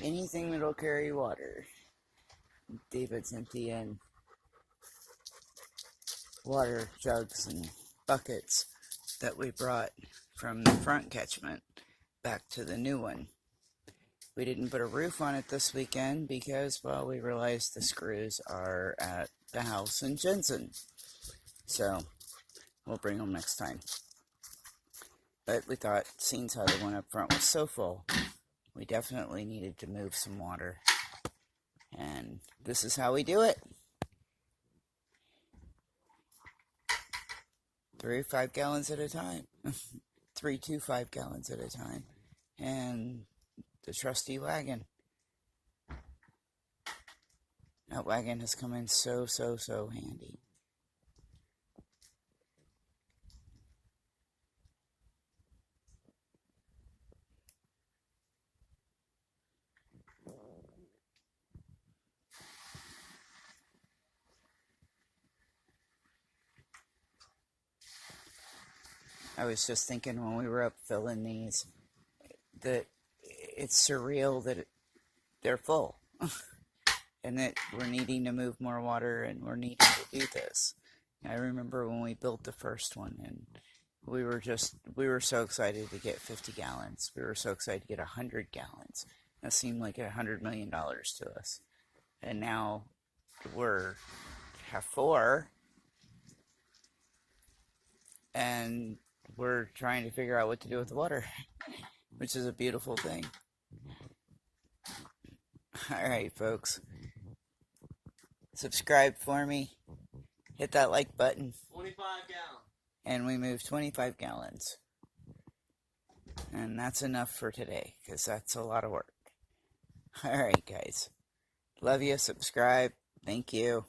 Anything that'll carry water. David's emptying water jugs and buckets that we brought from the front catchment back to the new one. We didn't put a roof on it this weekend because, well, we realized the screws are at the house in Jensen. So, we'll bring them next time. But we thought, seeing how the one up front was so full, we definitely needed to move some water. And this is how we do it. 3 5 gallons at a time. 3 to 5 gallons at a time. And the trusty wagon. That wagon has come in so handy. I was just thinking when we were up filling these that it's surreal that they're full and that we're needing to move more water and we're needing to do this. I remember when we built the first one and we were so excited to get 50 gallons. We were so excited to get 100 gallons. That seemed like $100 million to us. And now have 4 and we're trying to figure out what to do with the water, which is a beautiful thing. Alright, folks. Subscribe for me. Hit that like button. 25 gallons. And we moved 25 gallons. And that's enough for today, because that's a lot of work. Alright, guys. Love you. Subscribe. Thank you.